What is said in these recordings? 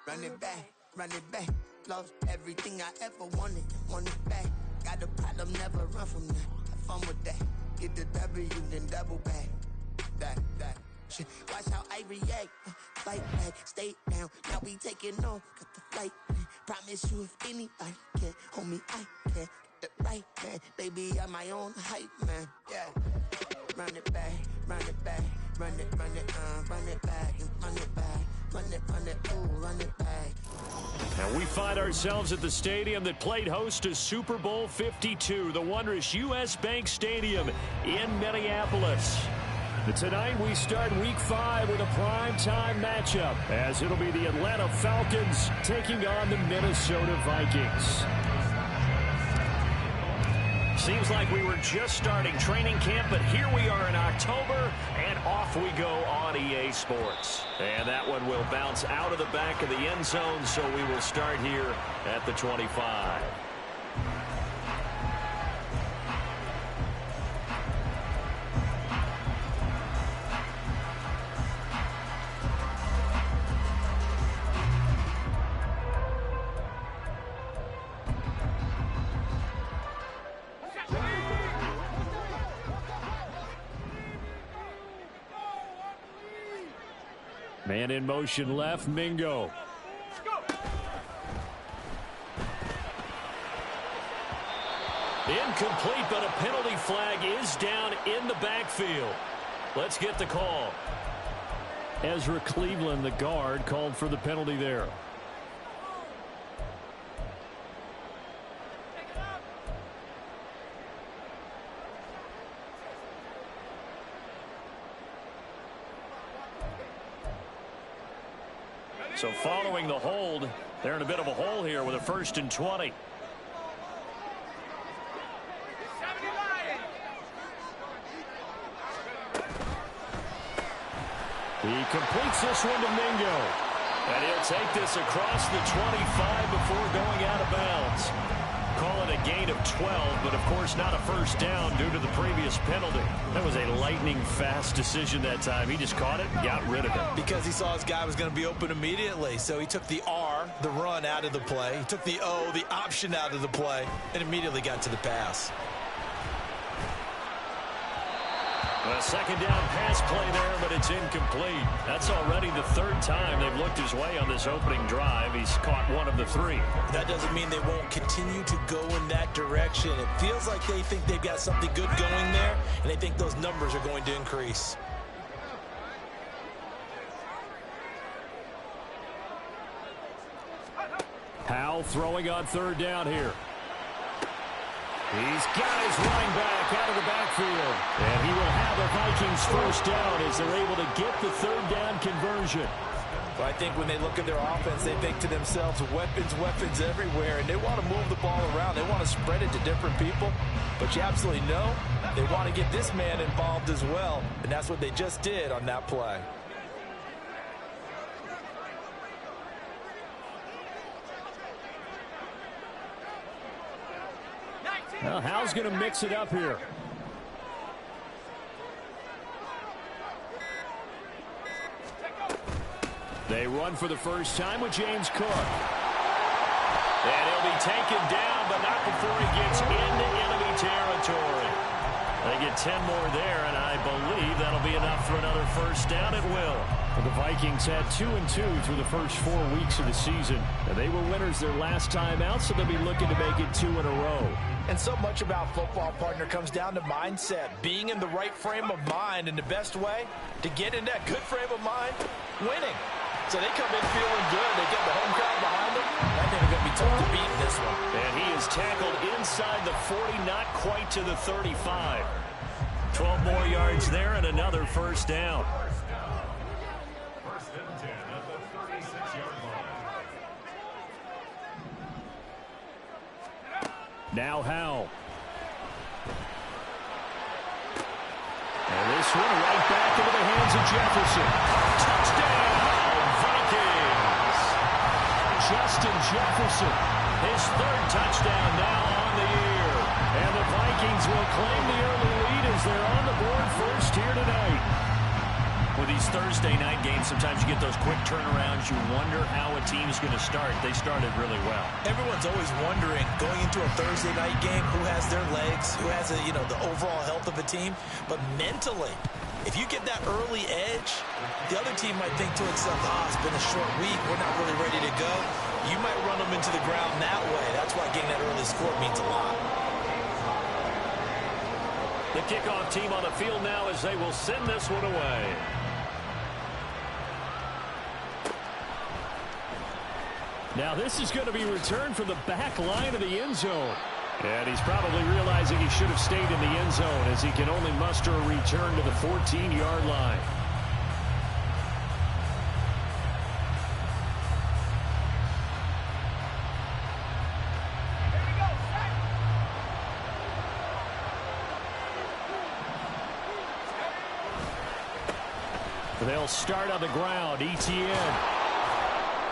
run it back. Lost everything I ever wanted it back. Got a problem, never run from that. Have fun with that. Get the W, then double back. That shit. Watch how I react. Fight back, stay down. Now we taking on. Got the flight plan. Promise you if anybody can, homie, I can. Get the right man. Baby, I'm my own hype man. Yeah. Run it back, run it back. Run it back, and run it back. Run it back. And we find ourselves at the stadium that played host to Super Bowl 52, the wondrous U.S. Bank Stadium in Minneapolis. Tonight we start Week 5 with a primetime matchup, as it'll be the Atlanta Falcons taking on the Minnesota Vikings. Seems like we were just starting training camp, but here we are in October, and off we go on EA Sports. And that one will bounce out of the back of the end zone, so we will start here at the 25. Man in motion left, Mingo. Incomplete, but a penalty flag is down in the backfield. Let's get the call. Ezra Cleveland, the guard, called for the penalty there. So following the hold, they're in a bit of a hole here with a 1st and 20. He completes this one to Mingo. And he'll take this across the 25 before going out of bounds. Call it a gain of 12, but of course not a first down due to the previous penalty. That was a lightning-fast decision that time. He just caught it and got rid of it. Because he saw his guy was going to be open immediately. So he took the R, the run, out of the play. He took the O, the option, out of the play, and immediately got to the pass. A second down pass play there, but it's incomplete. That's already the 3rd time they've looked his way on this opening drive. He's caught one of the 3. That doesn't mean they won't continue to go in that direction. It feels like they think they've got something good going there, and they think those numbers are going to increase. Powell throwing on 3rd down here. He's got his running back out of the backfield. And he will have a Vikings 1st down as they're able to get the 3rd down conversion. Well, I think when they look at their offense, they think to themselves, weapons everywhere, and they want to move the ball around. They want to spread it to different people. But you absolutely know they want to get this man involved as well, and that's what they just did on that play. Well, Howell's going to mix it up here. They run for the first time with James Cook. And he'll be taken down, but not before he gets into enemy territory. They get 10 more there, and I believe that'll be enough for another 1st down. It will. Well, the Vikings had 2-2 through the first 4 weeks of the season. And they were winners their last time out, so they'll be looking to make it 2 in a row. And so much about football, partner, comes down to mindset. Being in the right frame of mind, and the best way to get in that good frame of mind, winning. So they come in feeling good. They get the home crowd behind them. I think they're going to be tough to beat in this one. And he is tackled inside the 40, not quite to the 35. 12 more yards there and another 1st down. First and 10 at the 36-yard line. Now Howell. And this one right back into the hands of Jefferson. Touchdown, Vikings! Justin Jefferson, his 3rd touchdown now on the year. And the Vikings will claim the early lead as they're on the board first here tonight. With these Thursday night games, sometimes you get those quick turnarounds. You wonder how a team's going to start. They started really well. Everyone's always wondering, going into a Thursday night game, who has their legs, who has the overall health of a team. But mentally, if you get that early edge, the other team might think to itself, it's been a short week, we're not really ready to go. You might run them into the ground that way. That's why getting that early score means a lot. The kickoff team on the field now as they will send this one away. Now this is going to be returned from the back line of the end zone. And he's probably realizing he should have stayed in the end zone as he can only muster a return to the 14-yard line. They'll start on the ground. ETN.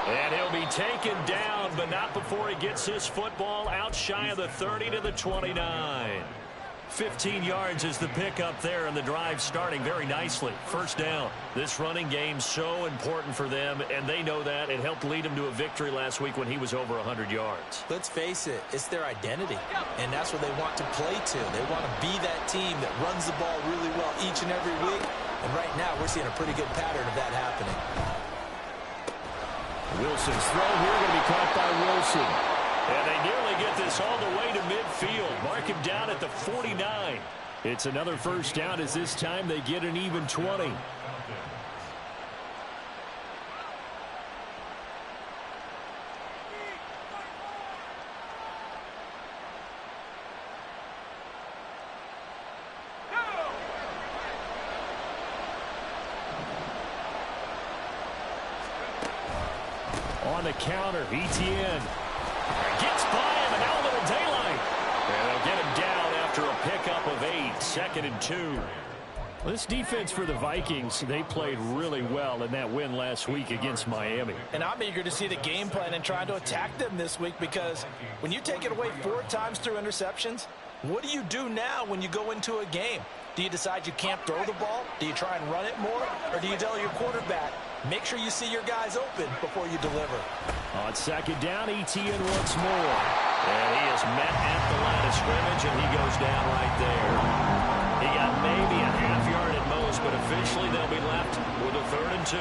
And he'll be taken down, but not before he gets his football out shy of the 30 to the 29. 15 yards is the pickup there, and the drive starting very nicely. First down. This running game so important for them, and they know that. It helped lead him to a victory last week when he was over 100 yards. Let's face it, it's their identity, and that's what they want to play to. They want to be that team that runs the ball really well each and every week, and right now we're seeing a pretty good pattern of that happening. Wilson's throw here going to be caught by Wilson. And they nearly get this all the way to midfield. Mark him down at the 49. It's another first down as this time they get an even 20. On the counter, ETN gets by him, and now a little daylight. And they'll get him down after a pickup of 8, 2nd and 2. This defense for the Vikings, they played really well in that win last week against Miami. And I'm eager to see the game plan and try to attack them this week, because when you take it away 4 times through interceptions, what do you do now when you go into a game? Do you decide you can't throw the ball? Do you try and run it more? Or do you tell your quarterback, make sure you see your guys open before you deliver? On second down, ETN once more. And he is met at the line of scrimmage, and he goes down right there. He got maybe a half yard at most, but officially they'll be left with a 3rd and 2.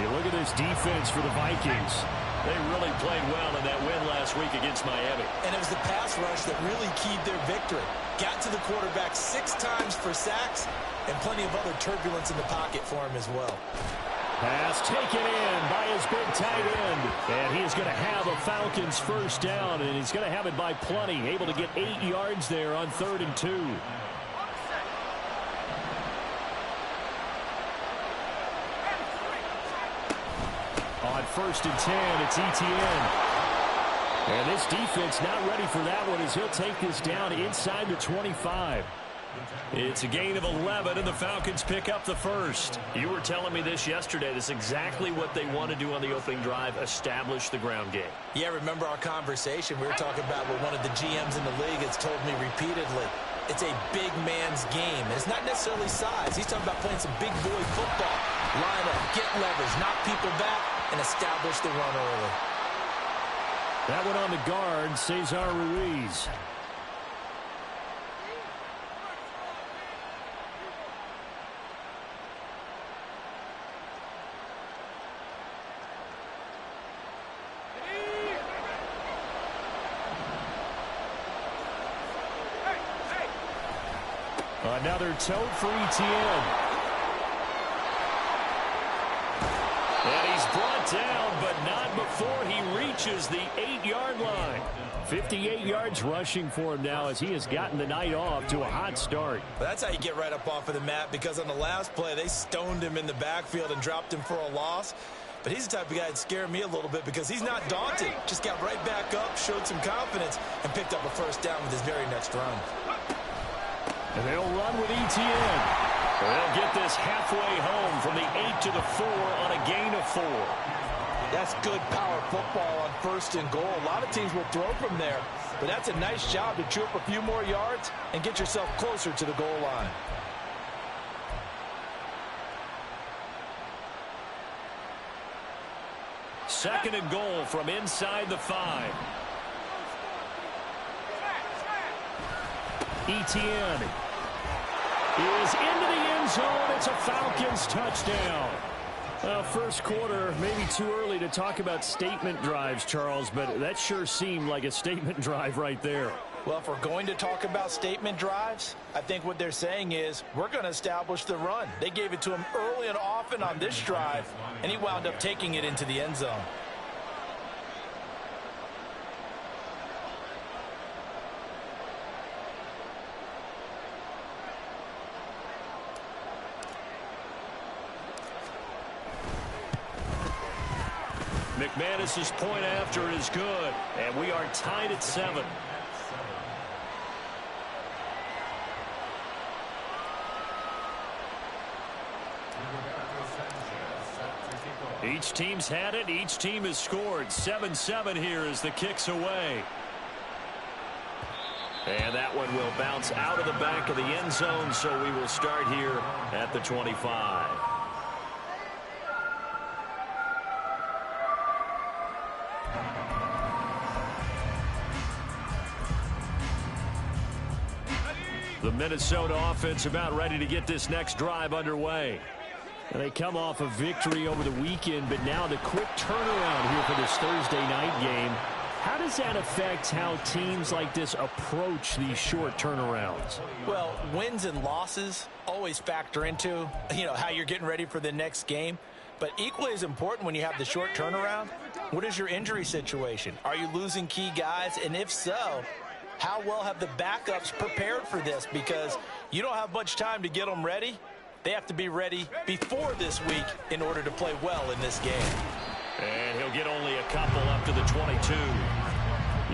You look at this defense for the Vikings. They really played well in that win last week against Miami. And it was the pass rush that really keyed their victory. Got to the quarterback 6 times for sacks, and plenty of other turbulence in the pocket for him as well. Pass taken in by his big tight end. And he is going to have a Falcons first down, and he's going to have it by plenty. Able to get 8 yards there on 3rd and 2. On 1st and 10, it's ETN. And this defense not ready for that one as he'll take this down inside the 25. It's a gain of 11, and the Falcons pick up the first. You were telling me this yesterday. This is exactly what they want to do on the opening drive, establish the ground game. Yeah, remember our conversation? We were talking about what one of the GMs in the league has told me repeatedly. It's a big man's game. And it's not necessarily size. He's talking about playing some big boy football. Line up, get leverage, knock people back, and establish the run early. That one on the guard, Cesar Ruiz. Another tote for ETN. And he's brought down, but not before he reaches the 8-yard line. 58 yards rushing for him now as he has gotten the night off to a hot start. Well, that's how you get right up off of the mat, because on the last play, they stoned him in the backfield and dropped him for a loss. But he's the type of guy that scared me a little bit because he's not daunted. Just got right back up, showed some confidence, and picked up a first down with his very next run. And they'll run with ETN. They'll get this halfway home from the 8 to the 4 on a gain of 4. That's good power football on 1st and goal. A lot of teams will throw from there, but that's a nice job to chew up a few more yards and get yourself closer to the goal line. second and goal from inside the 5. Etienne is into the end zone. It's a Falcons touchdown. Well, first quarter, maybe too early to talk about statement drives, Charles, but that sure seemed like a statement drive right there. Well, if we're going to talk about statement drives, I think what they're saying is we're going to establish the run. They gave it to him early and often on this drive, and he wound up taking it into the end zone. McManus's point after is good, and we are tied at 7. Each team's had it. Each team has scored. 7-7 here as the kick's away. And that one will bounce out of the back of the end zone, so we will start here at the 25. The Minnesota offense about ready to get this next drive underway. And they come off a victory over the weekend, but now the quick turnaround here for this Thursday night game. How does that affect how teams like this approach these short turnarounds? Well, wins and losses always factor into, how you're getting ready for the next game. But equally as important when you have the short turnaround, what is your injury situation? Are you losing key guys? And if so, how well have the backups prepared for this? Because you don't have much time to get them ready. They have to be ready before this week in order to play well in this game. And he'll get only a couple up to the 22.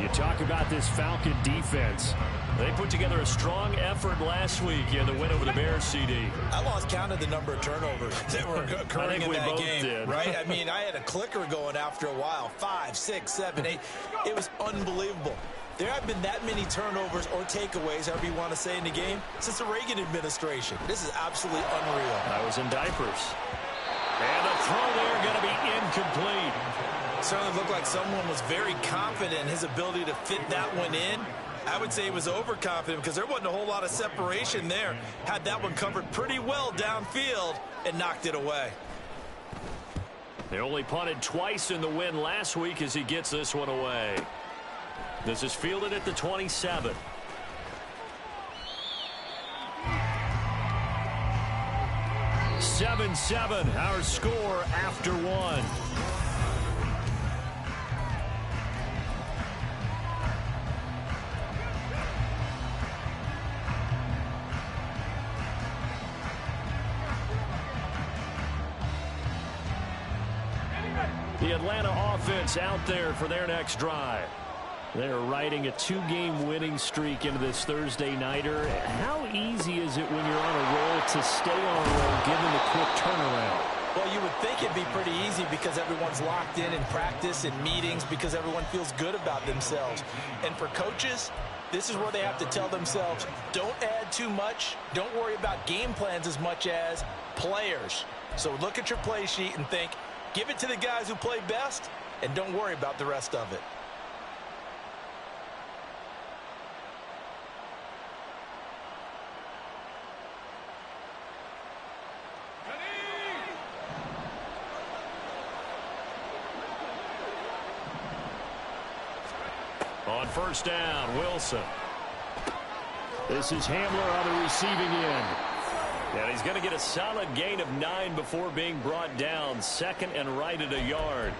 You talk about this Falcon defense. They put together a strong effort last week in the win over the Bears, CD. I lost count of the number of turnovers that were occurring in that game. Right? I mean, I had a clicker going after a while. 5, 6, 7, 8. It was unbelievable. There have been that many turnovers or takeaways, however you want to say, in the game since the Reagan administration. This is absolutely unreal. I was in diapers. And the throw there going to be incomplete. Certainly looked like someone was very confident in his ability to fit that one in. I would say he was overconfident because there wasn't a whole lot of separation there. Had that one covered pretty well downfield and knocked it away. They only punted twice in the win last week as he gets this one away. This is fielded at the 27. Seven, our score after one. The Atlanta offense out there for their next drive. They're riding a 2-game winning streak into this Thursday nighter. How easy is it when you're on a roll to stay on a roll given the quick turnaround? Well, you would think it'd be pretty easy because everyone's locked in practice and meetings because everyone feels good about themselves. And for coaches, this is where they have to tell themselves, don't add too much. Don't worry about game plans as much as players. So look at your play sheet and think, give it to the guys who play best, and don't worry about the rest of it. On first down, Wilson. This is Hamler on the receiving end. And he's going to get a solid gain of 9 before being brought down. Second and right at a yard.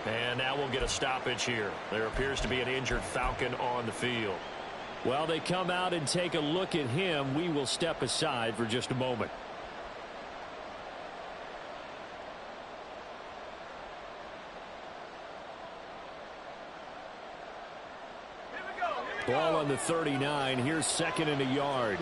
And now we'll get a stoppage here. There appears to be an injured Falcon on the field. While they come out and take a look at him, we will step aside for just a moment. Ball on the 39. Here's second and a yard.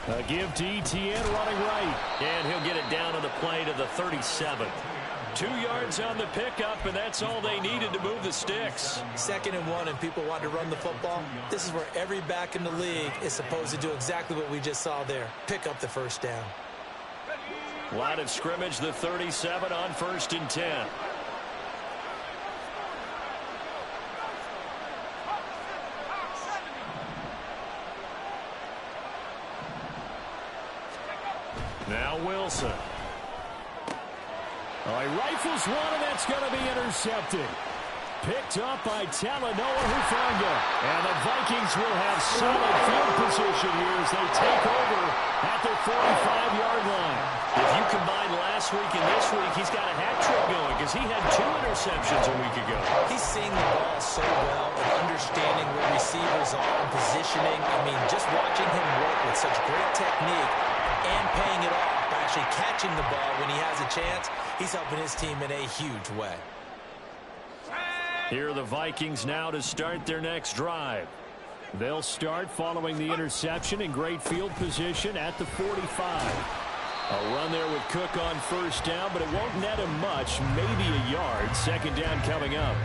A give to Etienne running right. And he'll get it down to the play to the 37. 2 yards on the pickup, and that's all they needed to move the sticks. 2nd and 1, and people want to run the football. This is where every back in the league is supposed to do exactly what we just saw there. Pick up the first down. Line of scrimmage, the 37 on 1st and 10. Now Wilson. Oh, he rifles one, and that's going to be intercepted. Picked up by Talanoa Hufanga. And the Vikings will have solid field position here as they take over at the 45-yard line. If you combine last week and this week, he's got a hat trick going because he had 2 interceptions a week ago. He's seeing the ball so well and understanding where receivers are and positioning. I mean, just watching him work with such great technique and paying it off by actually catching the ball when he has a chance, he's helping his team in a huge way. Here are the Vikings now to start their next drive. They'll start following the interception in great field position at the 45. A run there with Cook on 1st down, but it won't net him much, maybe a yard. 2nd down coming up.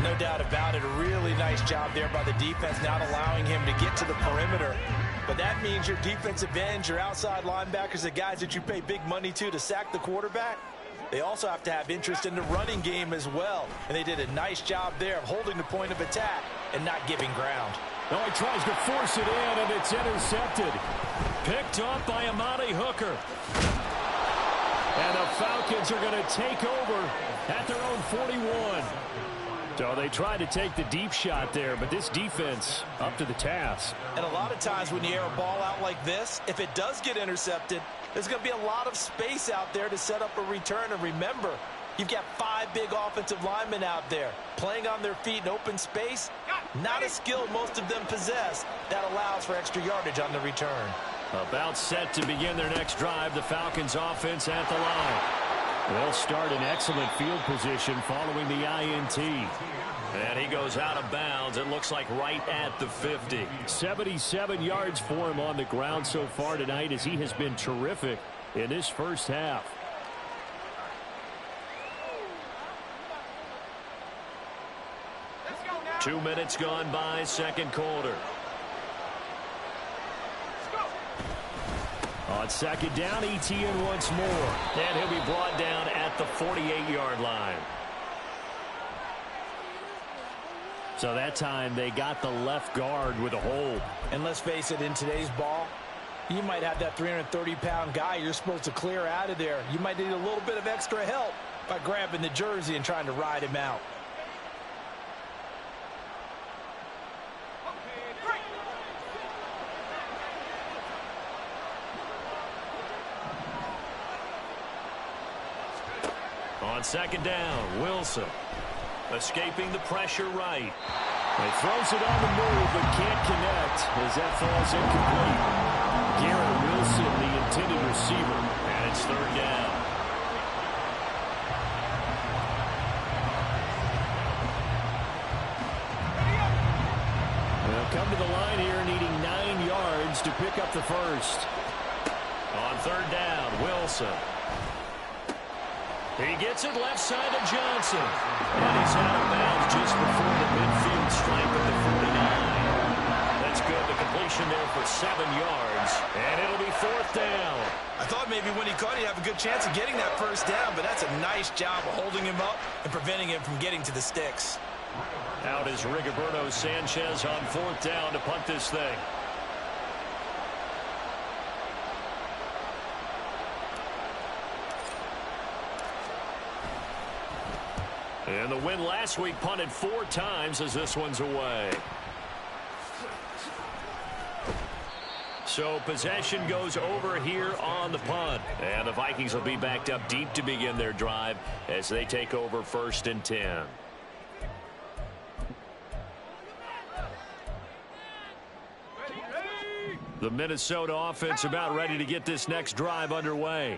No doubt about it. A really nice job there by the defense, not allowing him to get to the perimeter. But that means your defensive ends, your outside linebackers, the guys that you pay big money to sack the quarterback, they also have to have interest in the running game as well. And they did a nice job there of holding the point of attack and not giving ground. Oh, he tries to force it in, and it's intercepted. Picked up by Amani Hooker. And the Falcons are going to take over at their own 41. So they tried to take the deep shot there, but this defense up to the task. And a lot of times when you air a ball out like this, if it does get intercepted, there's going to be a lot of space out there to set up a return. And remember, you've got 5 big offensive linemen out there playing on their feet in open space. Not a skill most of them possess. That allows for extra yardage on the return. About set to begin their next drive, the Falcons offense at the line. They'll start in excellent field position following the INT. And he goes out of bounds, it looks like right at the 50. 77 yards for him on the ground so far tonight as he has been terrific in this first half. Go 2 minutes gone by, 2nd quarter. On 2nd down, ETN once more. And he'll be brought down at the 48-yard line. So that time they got the left guard with a hold. And let's face it, in today's ball, you might have that 330-pound guy you're supposed to clear out of there. You might need a little bit of extra help by grabbing the jersey and trying to ride him out. On 2nd down, Wilson. Escaping the pressure right. He throws it on the move but can't connect as that falls incomplete. Garrett Wilson, the intended receiver, and it's 3rd down. They'll come to the line here needing 9 yards to pick up the first. On 3rd down, Wilson. He gets it left side to Johnson. And he's out of bounds just before the midfield stripe at the 49. That's good. The completion there for 7 yards. And it'll be 4th down. I thought maybe when he caught it, he'd have a good chance of getting that 1st down, but that's a nice job of holding him up and preventing him from getting to the sticks. Out is Rigoberto Sanchez on 4th down to punt this thing. And the win last week punted 4 times as this one's away. So possession goes over here on the punt. And the Vikings will be backed up deep to begin their drive as they take over 1st and 10. The Minnesota offense about ready to get this next drive underway.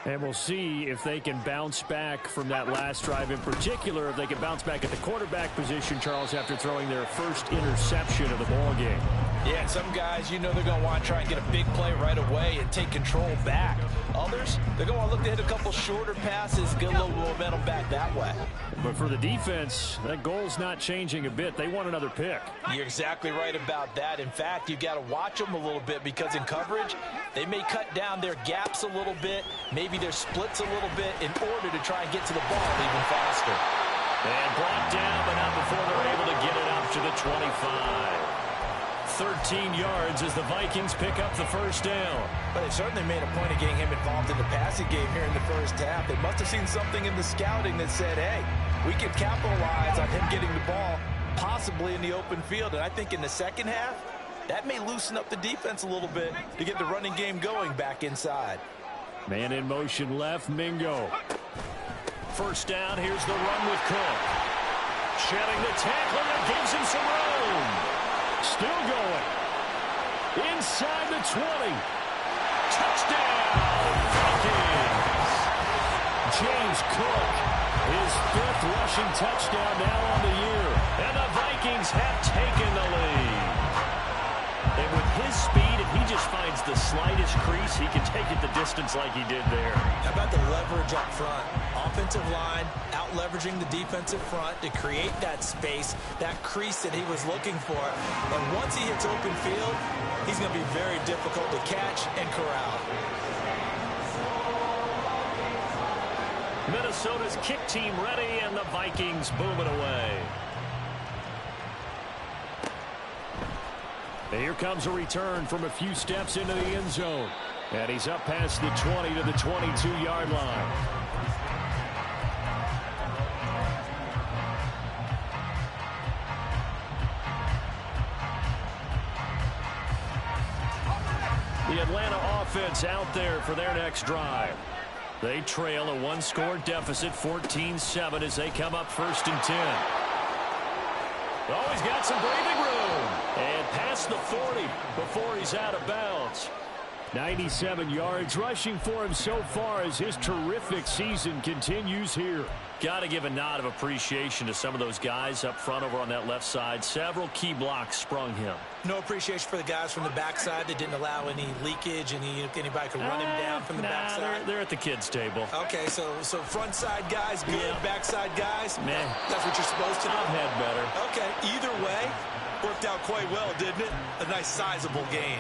And we'll see if they can bounce back from that last drive, in particular if they can bounce back at the quarterback position, Charles, after throwing their first interception of the ball game. Yeah, some guys, you know they're going to want to try and get a big play right away and take control back. Others, they're going to want to look to hit a couple shorter passes, get a little momentum back that way. But for the defense, that goal's not changing a bit. They want another pick. You're exactly right about that. In fact, you've got to watch them a little bit because in coverage, they may cut down their gaps a little bit, maybe their splits a little bit in order to try and get to the ball even faster. And brought down, but not before they're able to get it up to the 25. 13 yards as the Vikings pick up the first down. But they certainly made a point of getting him involved in the passing game here in the first half. They must have seen something in the scouting that said, hey, we can capitalize on him getting the ball possibly in the open field. And I think in the second half, that may loosen up the defense a little bit to get the running game going back inside. Man in motion left, Mingo. First down, here's the run with Cook. Shedding the tackle that gives him some room. Still going. Inside the 20. Touchdown, Vikings. James Cook, his 5th rushing touchdown now on the year. And the Vikings have taken the lead. And with his speed, if he just finds the slightest crease, he can take it the distance like he did there. How about the leverage up front? Offensive line out-leveraging the defensive front to create that space, that crease that he was looking for. And once he hits open field, he's going to be very difficult to catch and corral. Minnesota's kick team ready, and the Vikings boom it away. And here comes a return from a few steps into the end zone. And he's up past the 20 to the 22-yard line. The Atlanta offense out there for their next drive. They trail a one-score deficit, 14-7, as they come up 1st and 10. Oh, he's got some breathing room. And past the 40 before he's out of bounds. 97 yards rushing for him so far as his terrific season continues here. Got to give a nod of appreciation to some of those guys up front over on that left side. Several key blocks sprung him. No appreciation for the guys from the backside that didn't allow any leakage, and anybody could run him down from the backside. They're at the kids' table. Okay, so front side guys good, yeah. Backside guys, man, that's what you're supposed to do. I've had better. Okay, either way, worked out quite well, didn't it? A nice sizable gain.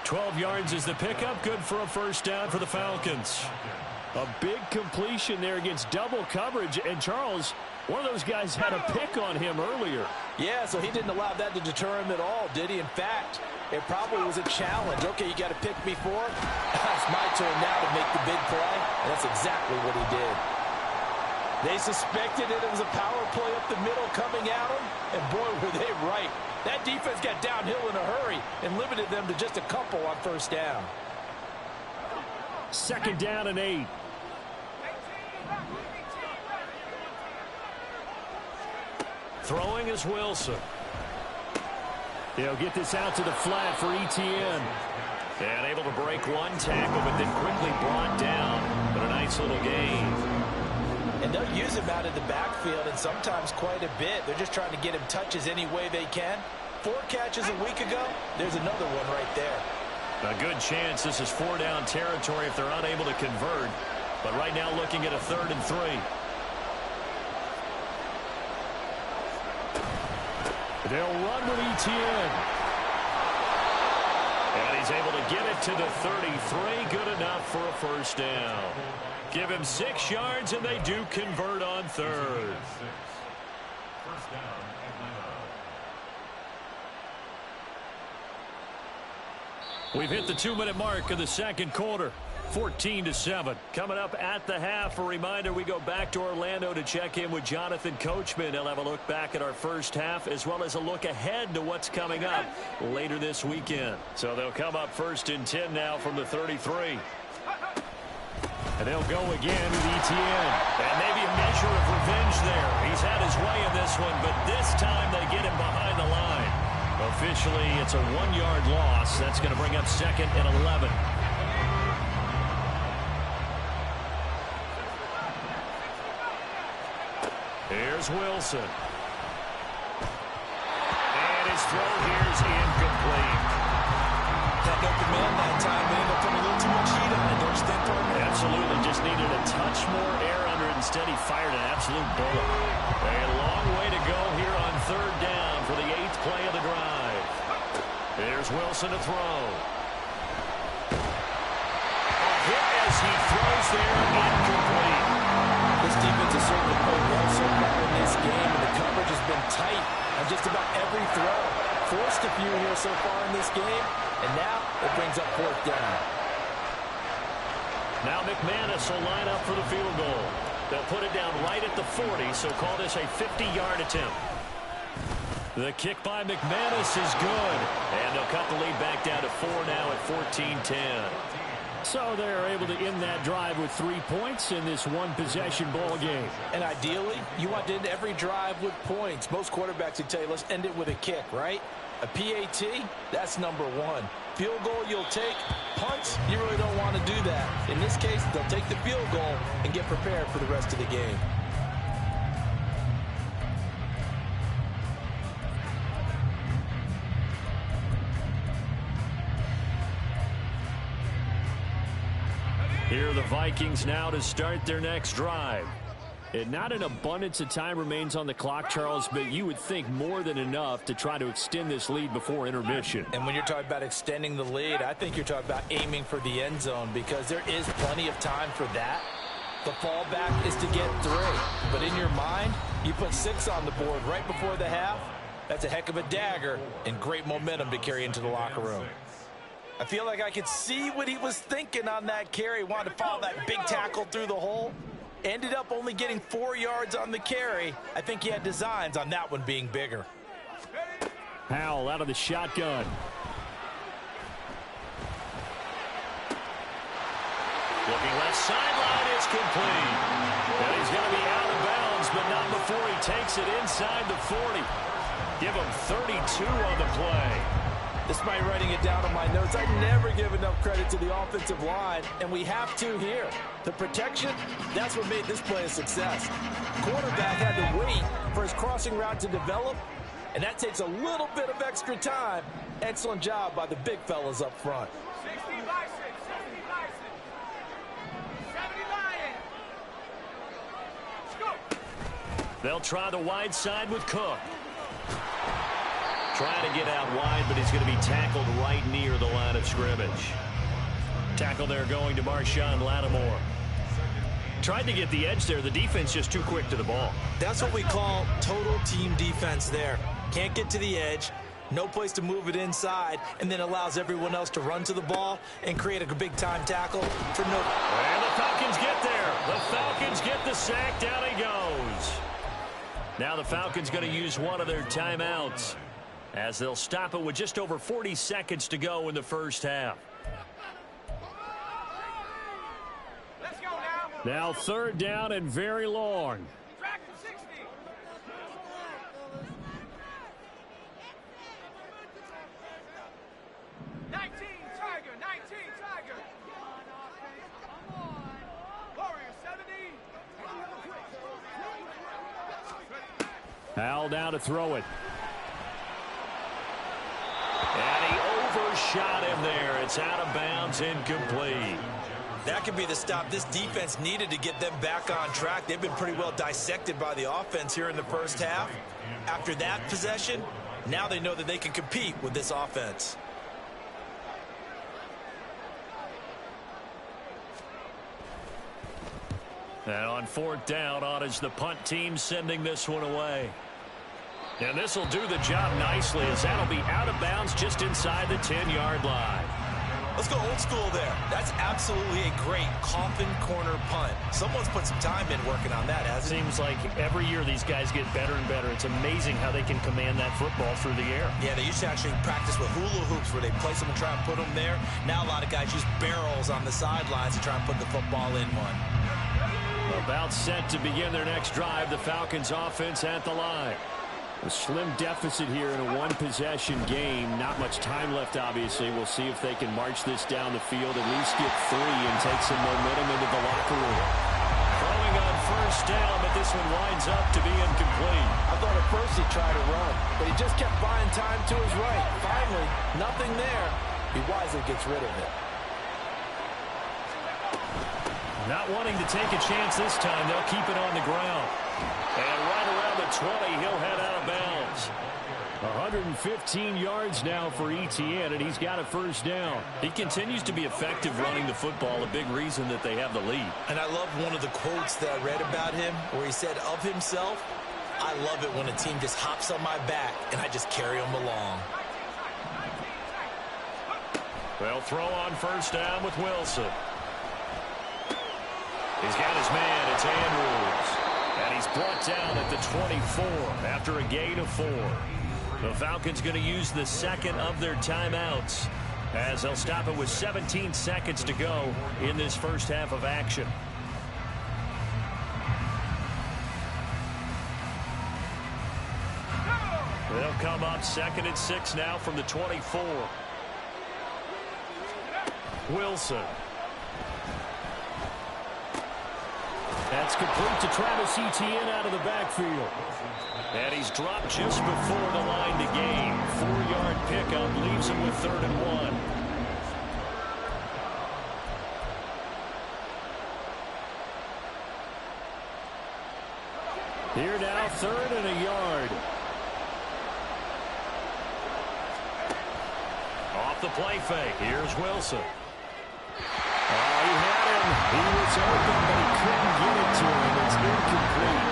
12 yards is the pickup, good for a first down for the Falcons. A big completion there against double coverage, and Charles, one of those guys had a pick on him earlier. Yeah, so he didn't allow that to deter him at all, did he? In fact, it probably was a challenge. Okay, you got to pick me for it. It's my turn now to make the big play, and that's exactly what he did. They suspected that it was a power play up the middle coming at him, and boy, were they right. That defense got downhill in a hurry and limited them to just a couple on first down. 2nd down and 8. Throwing is Wilson. They'll get this out to the flat for Etienne. And able to break one tackle, but then quickly brought down. But a nice little gain. And they'll use him out of the backfield, and sometimes quite a bit. They're just trying to get him touches any way they can. 4 catches a week ago, there's another one right there. A good chance this is 4-down territory if they're unable to convert. But right now looking at a 3rd and 3. They'll run with Etienne. And he's able to get it to the 33. Good enough for a first down. Give him 6 yards, and they do convert on 3rd. First down, Atlanta. We've hit the 2-minute mark of the second quarter. 14-7. Coming up at the half, a reminder we go back to Orlando to check in with Jonathan Coachman. He'll have a look back at our first half as well as a look ahead to what's coming up later this weekend. So they'll come up 1st and 10 now from the 33. And they'll go again with Etienne. And maybe a measure of revenge there. He's had his way in this one, but this time they get him behind the line. Officially, it's a 1-yard loss. That's going to bring up 2nd and 11. Here's Wilson. And his 3 throw here is incomplete. That open man that time, they ended up putting a little too much heat on it, don't you think, partner? Absolutely, just needed a touch more air under it. Instead, he fired an absolute bullet. A long way to go here on third down for the 8th play of the drive. Here's Wilson to throw. A hit as he throws there, incomplete. This defense has certainly played well so far in this game, and the coverage has been tight on just about every throw. Forced a few here so far in this game, and now it brings up 4th down. Now McManus will line up for the field goal. They'll put it down right at the 40, so call this a 50-yard attempt. The kick by McManus is good, and they'll cut the lead back down to 4 now at 14-10. So they're able to end that drive with 3 points in this one-possession ball game. And ideally, you want to end every drive with points. Most quarterbacks would tell you, let's end it with a kick, right? A PAT, that's number 1. Field goal you'll take. Punts, you really don't want to do that. In this case, they'll take the field goal and get prepared for the rest of the game. Here are the Vikings now to start their next drive. And not an abundance of time remains on the clock, Charles, but you would think more than enough to try to extend this lead before intermission. And when you're talking about extending the lead, I think you're talking about aiming for the end zone, because there is plenty of time for that. The fallback is to get 3. But in your mind, you put 6 on the board right before the half. That's a heck of a dagger and great momentum to carry into the locker room. I feel like I could see what he was thinking on that carry. Wanted to follow that big tackle through the hole. Ended up only getting 4 yards on the carry. I think he had designs on that one being bigger. Howell out of the shotgun. Looking left sideline, it's complete. And he's going to be out of bounds, but not before he takes it inside the 40. Give him 32 on the play. Despite writing it down on my notes, I never give enough credit to the offensive line, and we have to here. The protection, that's what made this play a success. Quarterback had to wait for his crossing route to develop, and that takes a little bit of extra time. Excellent job by the big fellas up front. 60 Bison, 60 Bison, 70 Lion. Scoop. They'll try the wide side with Cook. Trying to get out wide, but he's going to be tackled right near the line of scrimmage. Tackle there going to Marshawn Lattimore. Tried to get the edge there. The defense just too quick to the ball. That's what we call total team defense there. Can't get to the edge, no place to move it inside, and then allows everyone else to run to the ball and create a big-time tackle for no... And the Falcons get there. The Falcons get the sack. Down he goes. Now the Falcons going to use one of their timeouts, as they'll stop it with just over 40 seconds to go in the first half. Let's go now. Now 3rd down and very long. Track to 60. Tiger, 19 Tiger. Warrior 70. Howell down to throw it. And he overshot him there. It's out of bounds, incomplete. That could be the stop this defense needed to get them back on track. They've been pretty well dissected by the offense here in the first half. After that possession, now they know that they can compete with this offense. And on 4th down, on is the punt team sending this one away. And this will do the job nicely, as that'll be out of bounds just inside the 10-yard line. Let's go old school there. That's absolutely a great coffin corner punt. Someone's put some time in working on that, hasn't it? Seems like every year these guys get better and better. It's amazing how they can command that football through the air. Yeah, they used to actually practice with hula hoops where they place them and try and put them there. Now a lot of guys use barrels on the sidelines to try and put the football in one. About set to begin their next drive, the Falcons offense at the line. A slim deficit here in a one-possession game. Not much time left, obviously. We'll see if they can march this down the field, at least get 3, and take some momentum into the locker room. Throwing on first down, but this one winds up to be incomplete. I thought at first he tried to run, but he just kept buying time to his right. Finally, nothing there. He wisely gets rid of it. Not wanting to take a chance this time, they'll keep it on the ground. And right around the 20, he'll head out of bounds. 115 yards now for ETN, and he's got a first down. He continues to be effective running the football, a big reason that they have the lead. And I love one of the quotes that I read about him where he said of himself, I love it when a team just hops on my back and I just carry them along. They'll throw on first down with Wilson. He's got his man. It's Andrews. And he's brought down at the 24 after a gain of 4. The Falcons going to use the second of their timeouts as they'll stop it with 17 seconds to go in this first half of action. They'll come up 2nd and 6 now from the 24. Wilson. That's complete to Travis Etienne out of the backfield. And he's dropped just before the line to gain. 4-yard pickup leaves him with 3rd and 1. Here now, 3rd and a yard. Off the play fake. Here's Wilson. Oh, he had him. He was open, but he couldn't get it to him. It's incomplete.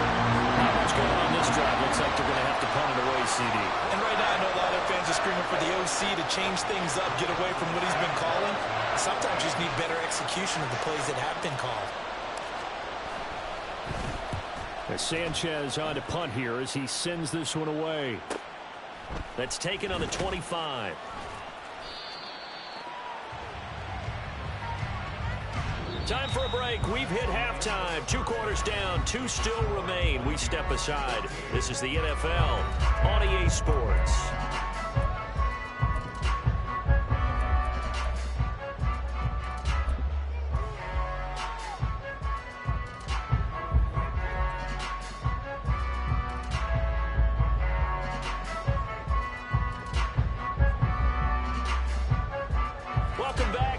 Not much going on this drive. Looks like they're going to have to punt it away, CD. And right now, I know a lot of fans are screaming for the OC to change things up, get away from what he's been calling. Sometimes you just need better execution of the plays that have been called. As Sanchez on to punt here as he sends this one away. That's taken on the 25. Time for a break. We've hit halftime. 2 quarters down. 2 still remain. We step aside. This is the NFL on EA Sports.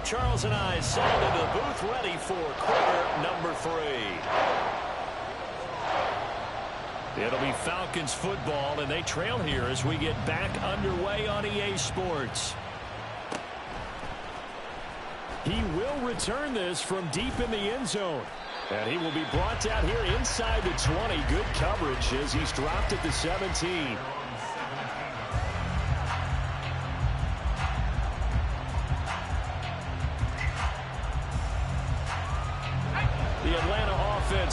Charles and I settled into the booth ready for quarter number 3. It'll be Falcons football, and they trail here as we get back underway on EA Sports. He will return this from deep in the end zone. And he will be brought down here inside the 20. Good coverage as he's dropped at the 17.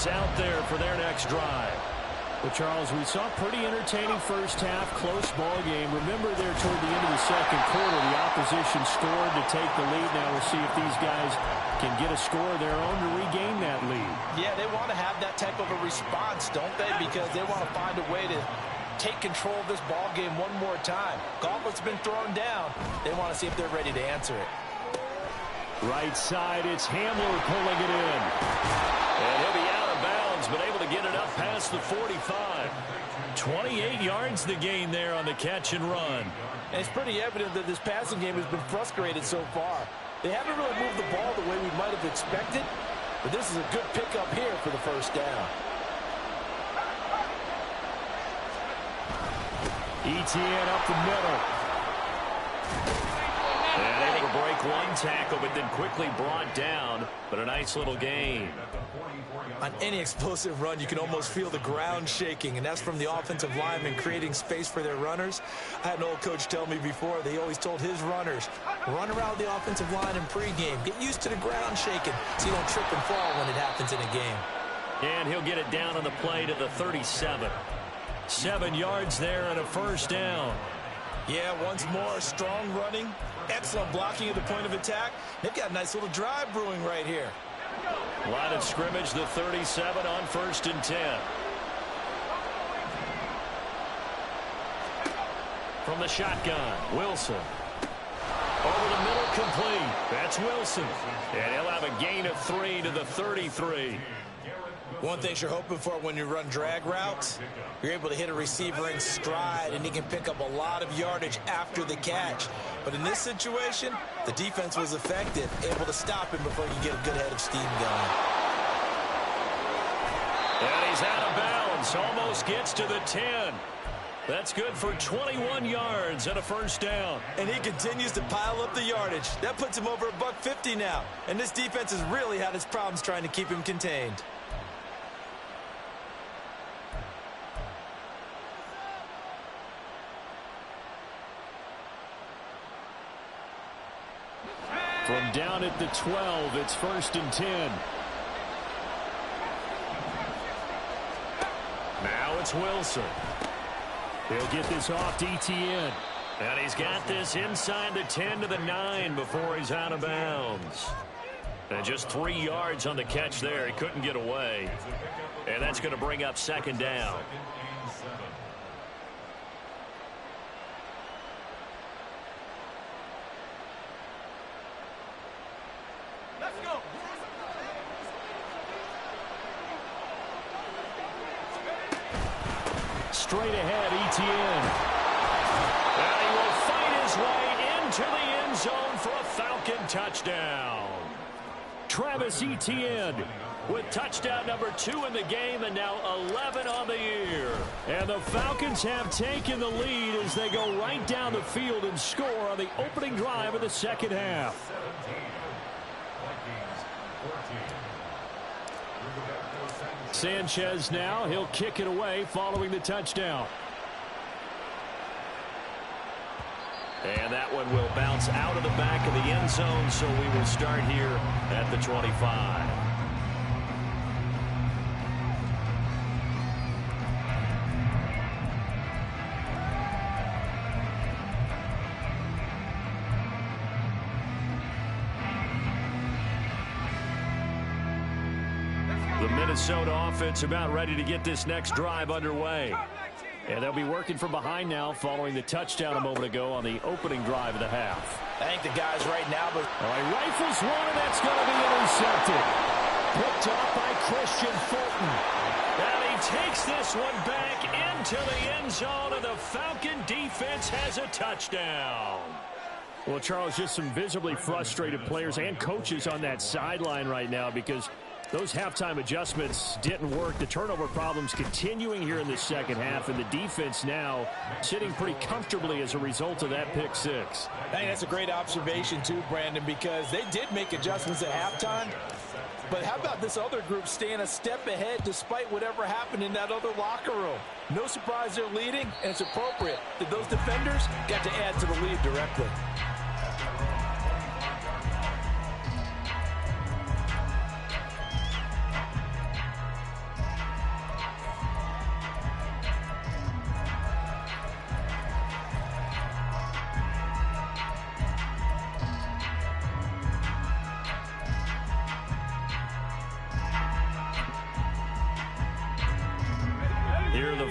Out there for their next drive. Well, Charles, we saw a pretty entertaining first half, close ball game. Remember there toward the end of the second quarter, the opposition scored to take the lead. Now we'll see if these guys can get a score of their own to regain that lead. Yeah, they want to have that type of a response, don't they? Because they want to find a way to take control of this ball game one more time. Gauntlet's been thrown down. They want to see if they're ready to answer it. Right side, it's Hamler pulling it in. And he'll be out of bounds, but able to get it up past the 45. 28 yards the gain there on the catch and run. And it's pretty evident that this passing game has been frustrated so far. They haven't really moved the ball the way we might have expected, but this is a good pickup here for the first down. ETN up the middle. And able to break one tackle, but then quickly brought down. But a nice little gain. On any explosive run, you can almost feel the ground shaking, and that's from the offensive linemen creating space for their runners. I had an old coach tell me before, they always told his runners, run around the offensive line in pregame. Get used to the ground shaking so you don't trip and fall when it happens in a game. And he'll get it down on the play to the 37. 7 yards there and a first down. Yeah, once more, strong running, excellent blocking at the point of attack. They've got a nice little drive brewing right here. Line of scrimmage, the 37 on 1st and 10. From the shotgun, Wilson. Over the middle, complete. That's Wilson. And he'll have a gain of 3 to the 33. One thing you're hoping for when you run drag routes, you're able to hit a receiver in stride, and he can pick up a lot of yardage after the catch. But in this situation, the defense was effective, able to stop him before he could get a good head of steam going. And he's out of bounds, almost gets to the 10. That's good for 21 yards and a first down. And he continues to pile up the yardage. That puts him over $150 now. And this defense has really had its problems trying to keep him contained. From down at the 12, it's 1st and 10. Now it's Wilson. He'll get this off to ETN. And he's got this inside the 10 to the 9 before he's out of bounds. And just 3 yards on the catch there. He couldn't get away. And that's going to bring up 2nd down. Let's go. Straight ahead, ETN. And he will fight his way into the end zone for a Falcon touchdown. Travis Etienne with touchdown number 2 in the game, and now 11 on the year. And the Falcons have taken the lead as they go right down the field and score on the opening drive of the second half. Sanchez now, he'll kick it away following the touchdown. And that one will bounce out of the back of the end zone, so we will start here at the 25. The Minnesota offense about ready to get this next drive underway. And they'll be working from behind now following the touchdown a moment ago on the opening drive of the half. I think the guys right now, but He rifles one, and that's going to be intercepted. Picked up by Christian Fulton. And he takes this one back into the end zone, and the Falcon defense has a touchdown. Well, Charles, just some visibly frustrated players and coaches on that sideline right now because those halftime adjustments didn't work. The turnover problems continuing here in the second half, and the defense now sitting pretty comfortably as a result of that pick six. I think that's a great observation too, Brandon, because they did make adjustments at halftime. But how about this other group staying a step ahead despite whatever happened in that other locker room? No surprise they're leading, and it's appropriate that those defenders got to add to the lead directly.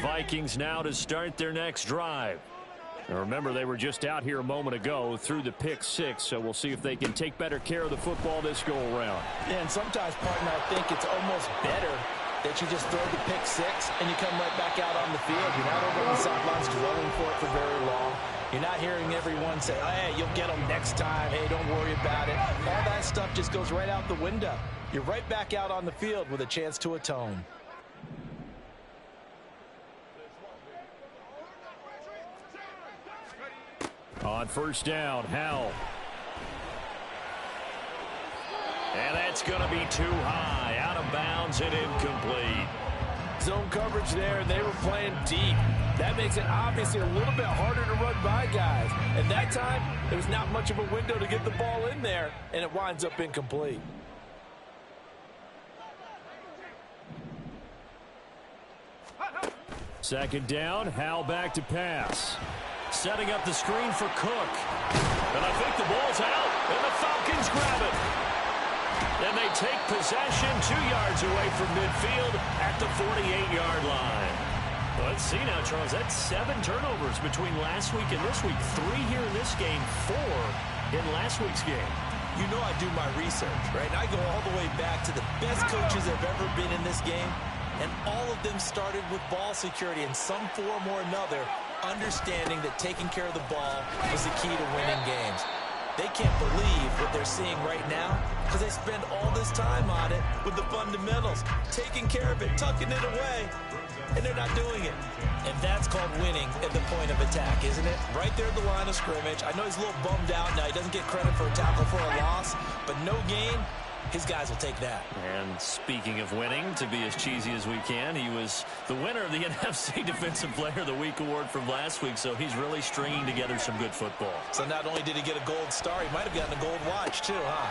Vikings now to start their next drive. Now remember, they were just out here a moment ago through the pick six, so we'll see if they can take better care of the football this go-around. Yeah, and sometimes, partner, I think it's almost better that you just throw the pick six and you come right back out on the field. You're not over on the sidelines dwelling for it for very long. You're not hearing everyone say, oh, hey, you'll get them next time. Hey, don't worry about it. All that stuff just goes right out the window. You're right back out on the field with a chance to atone. On first down, Howell. And that's going to be too high, out of bounds and incomplete. Zone coverage there, and they were playing deep. That makes it obviously a little bit harder to run by guys. And that time, there was not much of a window to get the ball in there, and it winds up incomplete. Second down, Howell back to pass. Setting up the screen for Cook. And I think the ball's out, and the Falcons grab it. And they take possession 2 yards away from midfield at the 48-yard line. Well, let's see now, Charles. That's 7 turnovers between last week and this week. 3 here in this game, 4 in last week's game. You know I do my research, right? And I go all the way back to the best coaches that have ever been in this game, and all of them started with ball security in some form or another, understanding that taking care of the ball was the key to winning games. They can't believe what they're seeing right now because they spend all this time on it with the fundamentals, taking care of it, tucking it away, and they're not doing it. And that's called winning at the point of attack, isn't it? Right there at the line of scrimmage. I know he's a little bummed out now. He doesn't get credit for a tackle for a loss, but no gain. His guys will take that. And speaking of winning, to be as cheesy as we can, he was the winner of the NFC Defensive Player of the Week award from last week, so he's really stringing together some good football. So not only did he get a gold star, he might have gotten a gold watch too, huh?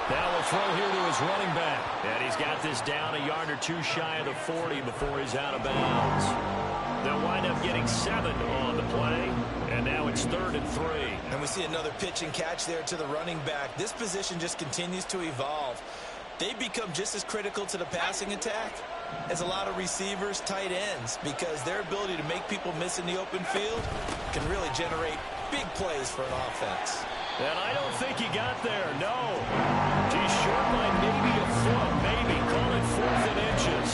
Now we'll throw here to his running back. And he's got this down a yard or two shy of the 40 before he's out of bounds. They'll wind up getting 7 on the play. And now it's 3rd and 3. And we see another pitch and catch there to the running back. This position just continues to evolve. They become just as critical to the passing attack as a lot of receivers, tight ends, because their ability to make people miss in the open field can really generate big plays for an offense. And I don't think he got there, no. He's short by maybe a foot, maybe. Call it 4th and inches.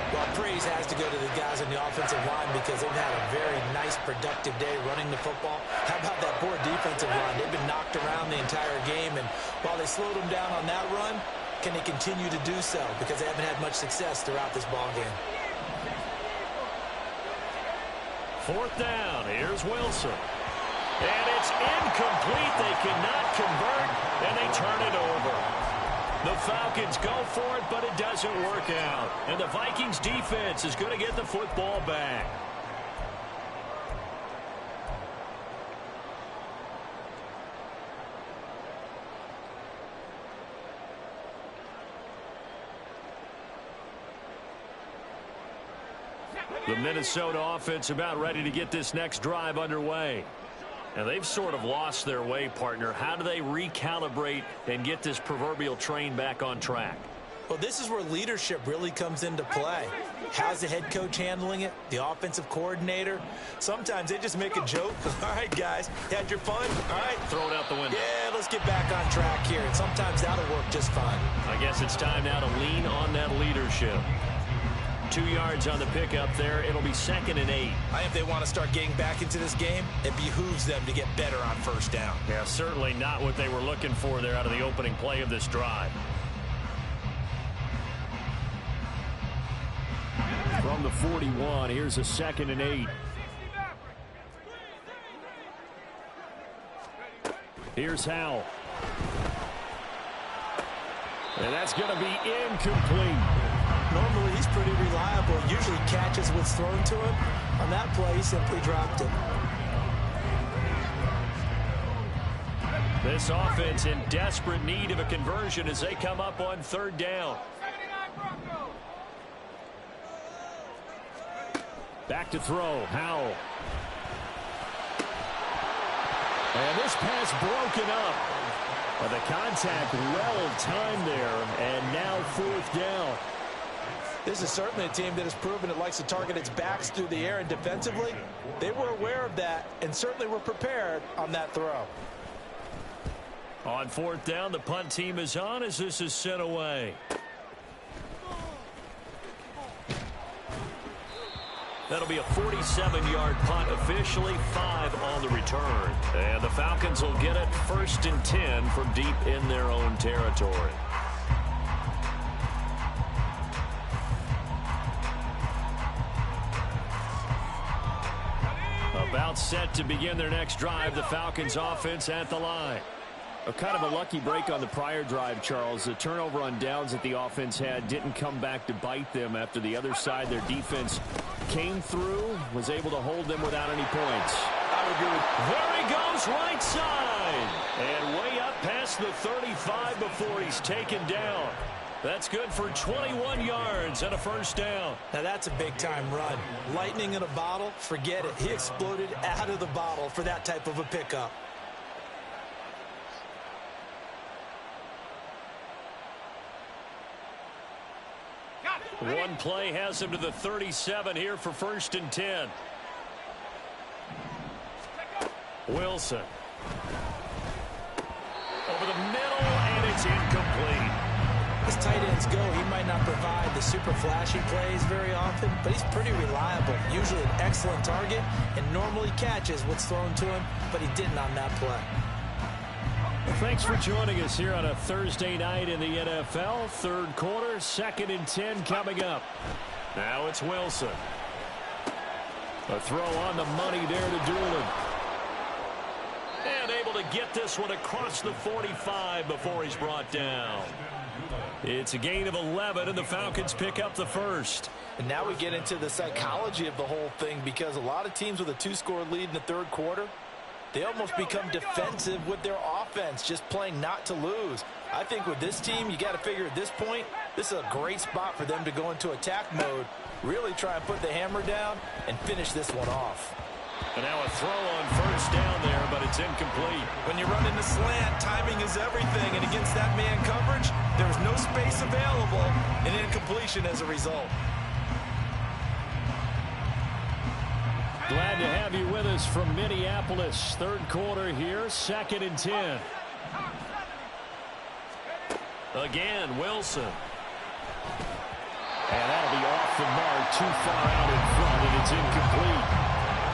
Well, praise has to go to the guys on the offensive line because they've had a very nice, productive day running the football. How about that poor defensive line? They've been knocked around the entire game, and while they slowed them down on that run, can they continue to do so? Because they haven't had much success throughout this ball game. 4th down. Here's Wilson. And it's incomplete. They cannot convert, and they turn it over. The Falcons go for it, but it doesn't work out. And the Vikings defense is going to get the football back. The Minnesota offense about ready to get this next drive underway. And they've sort of lost their way, partner. How do they recalibrate and get this proverbial train back on track? Well, this is where leadership really comes into play. How's the head coach handling it? The offensive coordinator? Sometimes they just make a joke. All right, guys, had your fun? All right. Throw it out the window. Yeah, let's get back on track here. And sometimes that'll work just fine. I guess it's time now to lean on that leadership. 2 yards on the pickup there. It'll be 2nd and 8. I think if they want to start getting back into this game, it behooves them to get better on 1st down. Yeah, certainly not what they were looking for there out of the opening play of this drive. From the 41, here's a 2nd and 8. Here's Howell. And that's going to be incomplete. Normally, he's pretty reliable. Usually catches what's thrown to him. On that play, he simply dropped it. This offense in desperate need of a conversion as they come up on 3rd down. Back to throw. Howell. And this pass broken up. But the contact well timed there. And now 4th down. This is certainly a team that has proven it likes to target its backs through the air, and defensively, they were aware of that and certainly were prepared on that throw. On 4th down, the punt team is on as this is sent away. That'll be a 47-yard punt, officially 5 on the return. And the Falcons will get it 1st and 10 from deep in their own territory. About set to begin their next drive, the Falcons offense at the line. A kind of a lucky break on the prior drive, Charles. The turnover on downs that the offense had didn't come back to bite them after the other side. Their defense came through, was able to hold them without any points. I would agree. There he goes, right side. And way up past the 35 before he's taken down. That's good for 21 yards and a 1st down. Now that's a big-time run. Lightning in a bottle, forget it. He exploded out of the bottle for that type of a pickup. One play has him to the 37 here for 1st and 10. Wilson. Over the middle. It's incomplete. As tight ends go, he might not provide the super flashy plays very often, but he's pretty reliable. Usually an excellent target and normally catches what's thrown to him, but he didn't on that play. Well, thanks for joining us here on a Thursday night in the NFL. Third quarter, 2nd and 10 coming up. Now it's Wilson. A throw on the money there to Doolin. And able to get this one across the 45 before he's brought down. It's a gain of 11, and the Falcons pick up the first. And now we get into the psychology of the whole thing, because a lot of teams with a 2-score lead in the third quarter, they almost become defensive with their offense, just playing not to lose. I think with this team, you got to figure at this point, this is a great spot for them to go into attack mode, really try and put the hammer down and finish this one off. And now a throw on first down there, but it's incomplete. When you run into slant, timing is everything, and against that man coverage, there's no space available, and incompletion as a result. Glad to have you with us from Minneapolis. Third quarter here, 2nd and 10. Again, Wilson. And that'll be off the mark, too far out in front, and it's incomplete.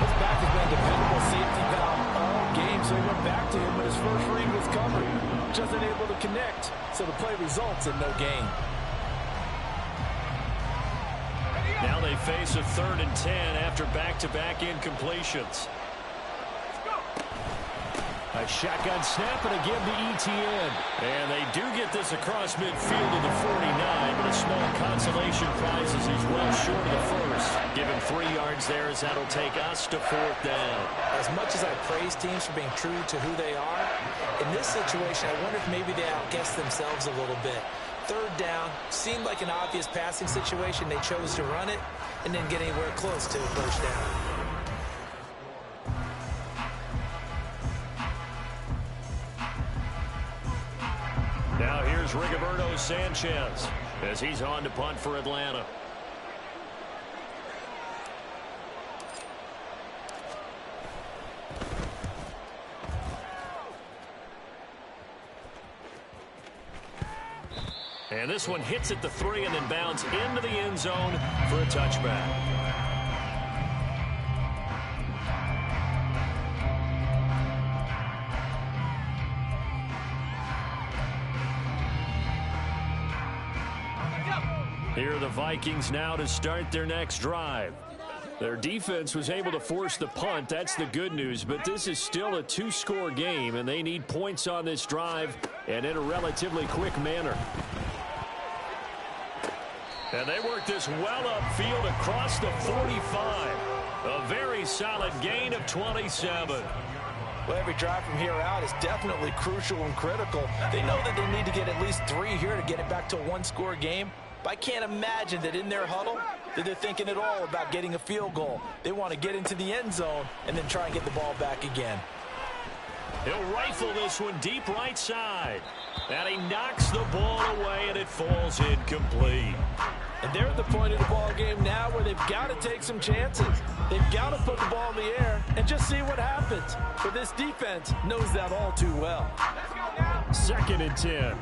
His back has been a dependable safety valve all game, so he went back to him, but his first read was covered. Just unable to connect, so the play results in no gain. Now they face a 3rd and 10 after back-to-back incompletions. A shotgun snap and a give to Etienne. And they do get this across midfield to the 49, but a small consolation prize as he's well short of the first. Give him 3 yards there as that'll take us to 4th down. As much as I praise teams for being true to who they are, in this situation, I wonder if maybe they outguessed themselves a little bit. 3rd down, seemed like an obvious passing situation. They chose to run it and didn't get anywhere close to a first down. Now here's Rigoberto Sanchez as he's on to punt for Atlanta. And this one hits at the 3 and then bounds into the end zone for a touchback. Here are the Vikings now to start their next drive. Their defense was able to force the punt. That's the good news. But this is still a 2-score game, and they need points on this drive and in a relatively quick manner. And they work this well upfield across the 45. A very solid gain of 27. Well, every drive from here out is definitely crucial and critical. They know that they need to get at least 3 here to get it back to a 1-score game. But I can't imagine that in their huddle that they're thinking at all about getting a field goal. They want to get into the end zone and then try and get the ball back again. He'll rifle this one deep right side. And he knocks the ball away, and it falls incomplete. And they're at the point of the ball game now where they've got to take some chances. They've got to put the ball in the air and just see what happens. But this defense knows that all too well. 2nd and 10.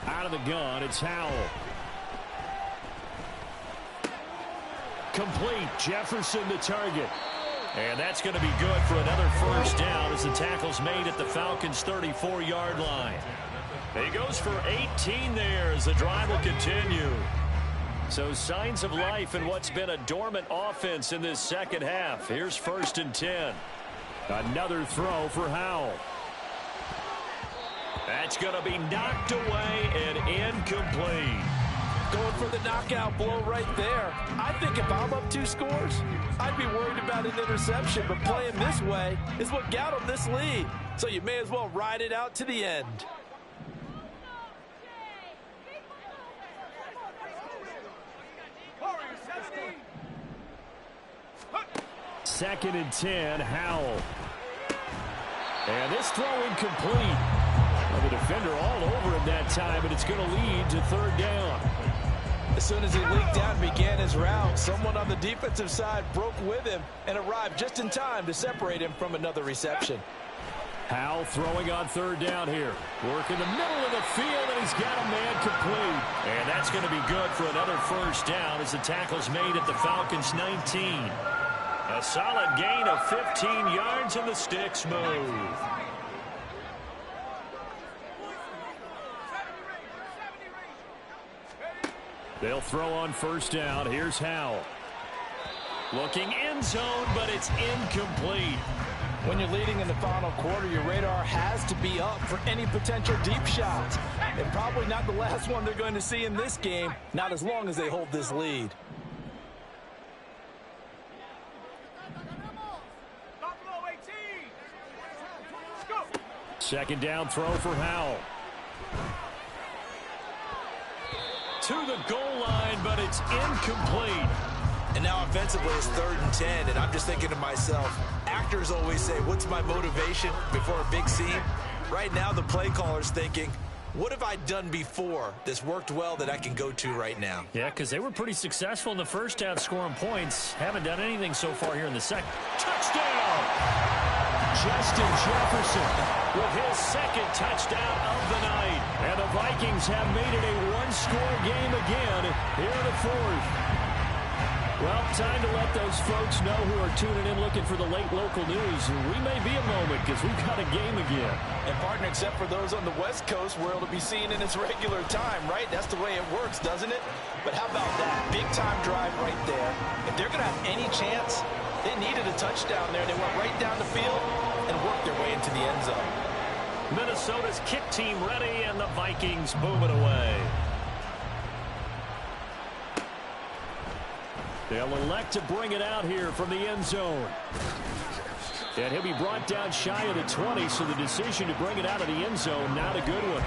Out of the gun, it's Howell. Complete. Jefferson the target. And that's going to be good for another first down as the tackle's made at the Falcons' 34-yard line. He goes for 18 there as the drive will continue. So signs of life in what's been a dormant offense in this second half. Here's 1st and 10. Another throw for Howell. That's going to be knocked away and incomplete. Going for the knockout blow right there. I think if I'm up 2 scores, I'd be worried about an interception, but playing this way is what got them this lead. So you may as well ride it out to the end. Second and 10, Howell. And this throw incomplete. Well, the defender all over him that time, and it's going to lead to 3rd down. As soon as he leaked down and began his route, someone on the defensive side broke with him and arrived just in time to separate him from another reception. Howell throwing on third down here. Work in the middle of the field, and he's got a man complete. And that's going to be good for another first down as the tackle's made at the Falcons' 19. A solid gain of 15 yards, and the sticks move. They'll throw on first down. Here's Howell. Looking end zone, but it's incomplete. When you're leading in the final quarter, your radar has to be up for any potential deep shots. And probably not the last one they're going to see in this game, not as long as they hold this lead. Second down throw for Howell. To the goal line, but it's incomplete. And now offensively it's 3rd and 10, and I'm just thinking to myself, actors always say, what's my motivation before a big scene? Right now the play caller's thinking, what have I done before that's worked well that I can go to right now? Yeah, because they were pretty successful in the first half scoring points. Haven't done anything so far here in the second. Touchdown! Justin Jefferson with his second touchdown of the night. And the Vikings have made it a one-score game again here in the fourth. Well, time to let those folks know who are tuning in looking for the late local news. We may be a moment because we've got a game again. And, partner, except for those on the West Coast, where it'll be seen in its regular time, right? That's the way it works, doesn't it? But how about that? Big-time drive right there. If they're going to have any chance, they needed a touchdown there. They went right down the field and worked their way into the end zone. Minnesota's kick team ready, and the Vikings boom it away. They'll elect to bring it out here from the end zone. And he'll be brought down shy of the 20, so the decision to bring it out of the end zone, not a good one.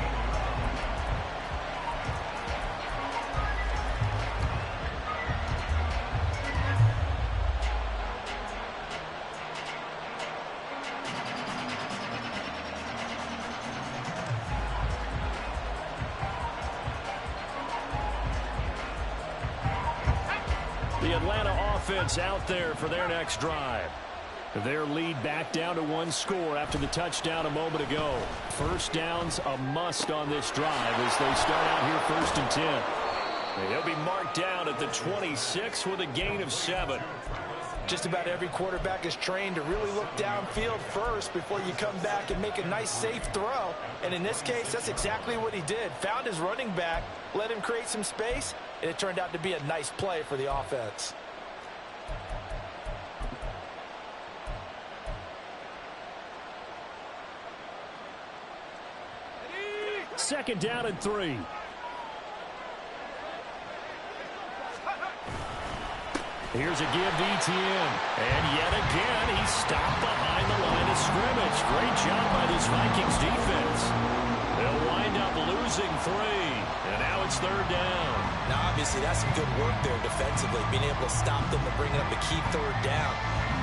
The Atlanta offense out there for their next drive. Their lead back down to one score after the touchdown a moment ago. First down's a must on this drive as they start out here 1st and 10. And he'll be marked down at the 26 with a gain of 7. Just about every quarterback is trained to really look downfield first before you come back and make a nice, safe throw. And in this case, that's exactly what he did. Found his running back, let him create some space, and it turned out to be a nice play for the offense. Second down and 3. Here's a give to Etienne. And yet again, he's stopped behind the line of scrimmage. Great job by this Vikings defense. They'll wind up losing 3. And now it's 3rd down. Now, obviously, that's some good work there defensively, being able to stop them and bring up a key 3rd down.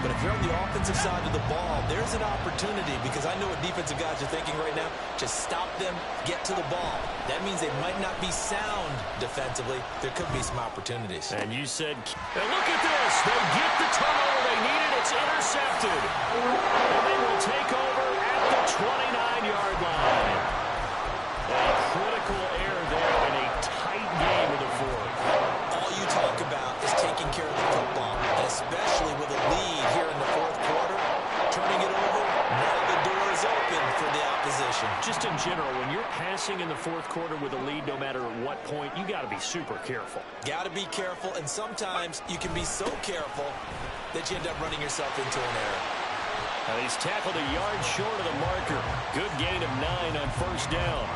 But if you're on the offensive side of the ball, there's an opportunity, because I know what defensive guys are thinking right now. Just stop them, get to the ball. That means they might not be sound defensively. There could be some opportunities. And you said, and look at this. They get the turnover they needed. It's intercepted. And they will take over at the 29-yard line. A critical error there in a tight game of the fourth. All you talk about is taking care of the football, and especially with a lead here in the 4th quarter, turning it over, now the door is open for the opposition. Just in general, when you're passing in the 4th quarter with a lead, no matter at what point, you got to be super careful. Got to be careful, and sometimes you can be so careful that you end up running yourself into an error. Now he's tackled a yard short of the marker. Good gain of 9 on 1st down.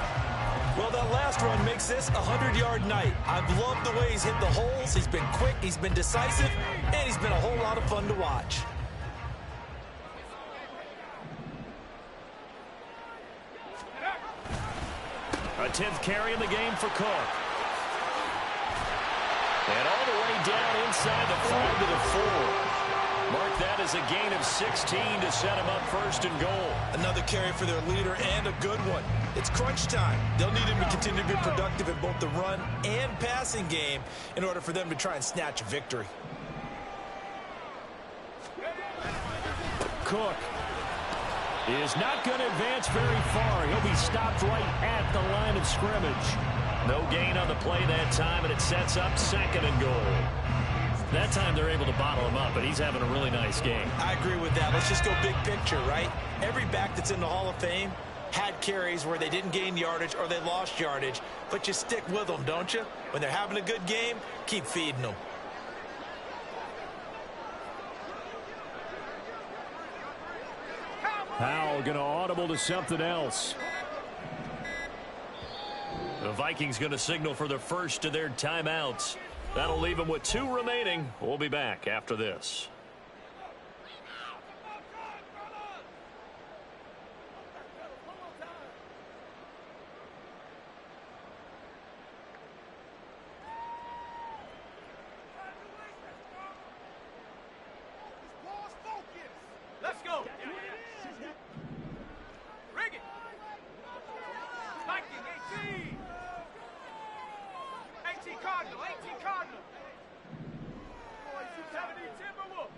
Well, that last run makes this a 100-yard night. I've loved the way he's hit the holes. He's been quick, he's been decisive, and he's been a whole lot of fun to watch. A 10th carry in the game for Cook. And all the way down inside the 5 to the 4. that as a gain of 16 to set him up first and goal. Another carry for their leader and a good one. It's crunch time. They'll need him to continue to be productive in both the run and passing game in order for them to try and snatch a victory. Cook is not going to advance very far. He'll be stopped right at the line of scrimmage. No gain on the play that time, and it sets up second and goal. That time they're able to bottle him up, but he's having a really nice game. I agree with that. Let's just go big picture, right? Every back that's in the Hall of Fame had carries where they didn't gain yardage or they lost yardage, but you stick with them, don't you? When they're having a good game, keep feeding them. Powell going to audible to something else. The Vikings going to signal for the first of their timeouts. That'll leave them with 2 remaining. We'll be back after this. Let's go. Rig it. Viking 18. 18 Cardinal. 18 Cardinal. 70 Timberwolf.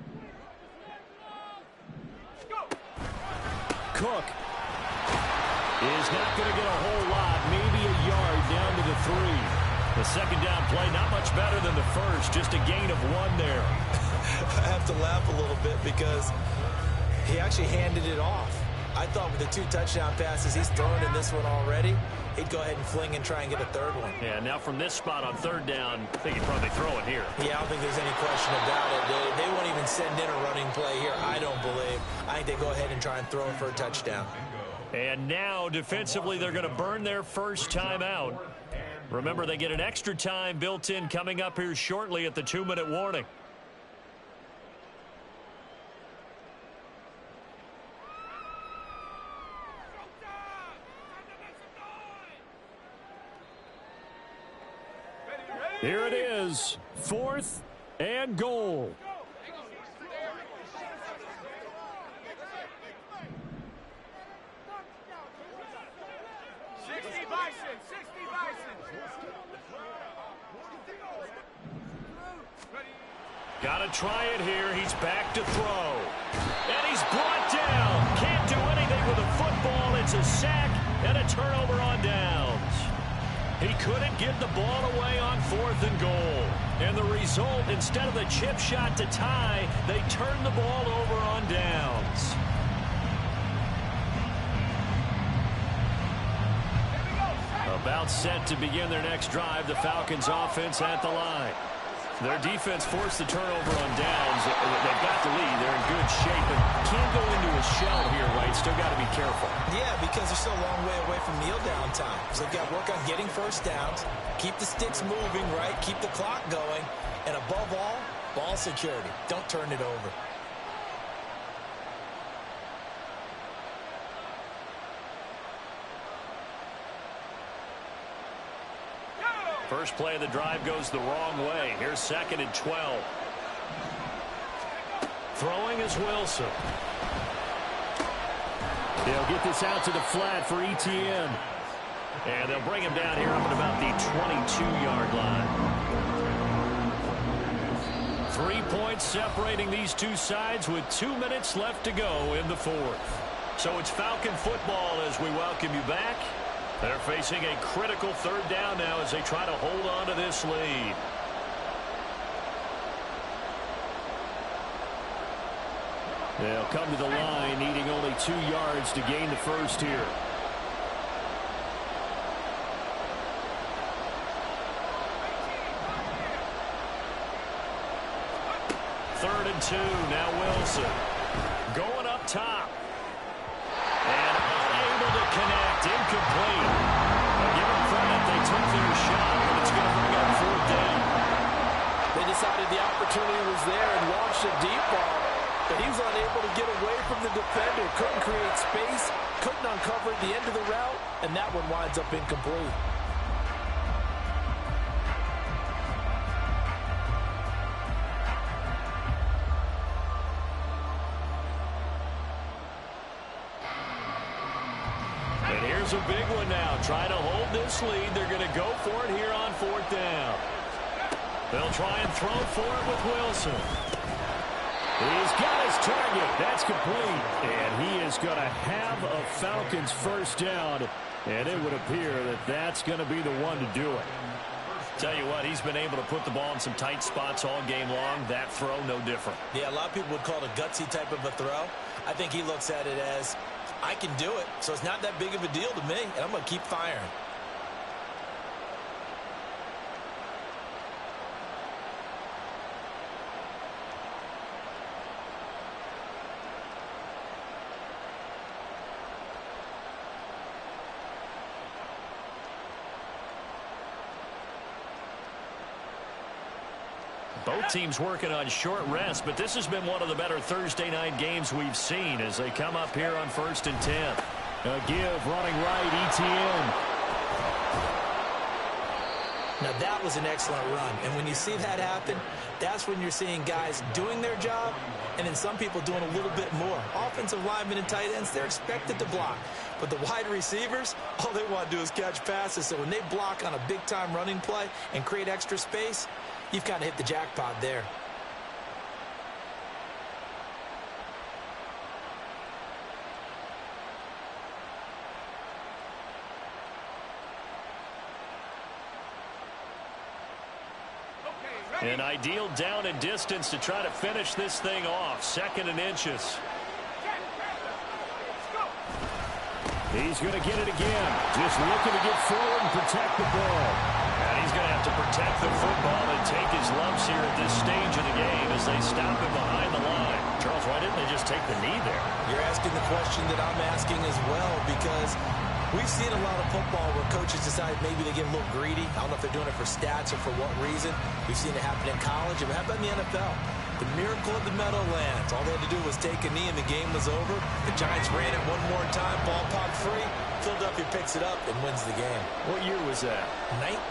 Go. Cook is not going to get a whole lot, maybe a yard down to the 3. The second down play, not much better than the first, just a gain of 1 there. I have to laugh a little bit because he actually handed it off. I thought with the 2 touchdown passes he's thrown in this one already, he'd go ahead and fling and try and get a 3rd one. Yeah, now from this spot on 3rd down, I think he'd probably throw it here. Yeah, I don't think there's any question about it. They won't even send in a running play here, I don't believe. I think they go ahead and try and throw it for a touchdown. And now, defensively, they're going to burn their first time out. Remember, they get an extra time built in coming up here shortly at the 2-minute warning. Here it is, 4th and goal. Got to try it here. He's back to throw. And he's brought down. Can't do anything with a football. It's a sack and a turnover on downs. He couldn't get the ball away on 4th and goal. And the result, instead of the chip shot to tie, they turned the ball over on downs. About set to begin their next drive, the Falcons offense at the line. Their defense forced the turnover on downs. They've got the lead. They're in good shape, but can't go into a shell here, right? Still got to be careful. Yeah, because they're still a long way away from kneel down time. So they've got to work on getting first downs, keep the sticks moving, right? Keep the clock going, and above all, ball security. Don't turn it over. First play of the drive goes the wrong way. Here's 2nd and 12. Throwing is Wilson. They'll get this out to the flat for Etienne. And they'll bring him down here up at about the 22-yard line. 3 points separating these two sides with 2 minutes left to go in the 4th. So it's Falcon football as we welcome you back. They're facing a critical 3rd down now as they try to hold on to this lead. They'll come to the line needing only 2 yards to gain the first here. Third and 2, now Wilson. Going up top. And unable to connect, incomplete. I'll give them credit, they took their shot, but it's going to bring up 4th down. They decided the opportunity was there and launched a deep ball, but he was unable to get away from the defender, couldn't create space, couldn't uncover the end of the route, and that one winds up incomplete. goes a big one now. Trying to hold this lead. They're going to go for it here on 4th down. They'll try and throw for it with Wilson. He's got his target. That's complete. And he is going to have a Falcons first down. And it would appear that that's going to be the one to do it. Tell you what, he's been able to put the ball in some tight spots all game long. That throw, no different. Yeah, a lot of people would call it a gutsy type of a throw. I think he looks at it as, I can do it, so it's not that big of a deal to me, and I'm going to keep firing. Both teams working on short rest, but this has been one of the better Thursday night games we've seen as they come up here on 1st and 10. A give running right, ETN. Now that was an excellent run, and when you see that happen, that's when you're seeing guys doing their job and then some people doing a little bit more. Offensive linemen and tight ends, they're expected to block, but the wide receivers, all they want to do is catch passes. So when they block on a big-time running play and create extra space, you've kind of hit the jackpot there. An ideal down and distance to try to finish this thing off. 2nd and inches. He's going to get it again. Just looking to get forward and protect the ball. And he's going to have to protect the football and take his lumps here at this stage of the game as they stop him behind the line. Charles, why didn't they just take the knee there? You're asking the question that I'm asking as well, because we've seen a lot of football where coaches decide maybe they get a little greedy. I don't know if they're doing it for stats or for what reason. We've seen it happen in college. And how about in the NFL? The miracle of the Meadowlands. All they had to do was take a knee and the game was over. The Giants ran it one more time. Ball popped free. Philadelphia picks it up and wins the game. What year was that?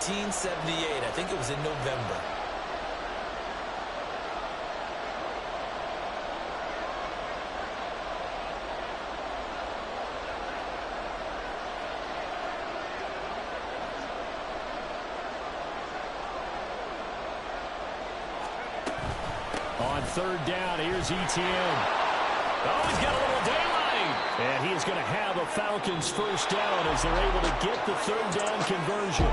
1978. I think it was in November. On 3rd down, here's ETN. Oh, he's got a little daylight. And he is going to have a Falcons first down as they're able to get the 3rd down conversion.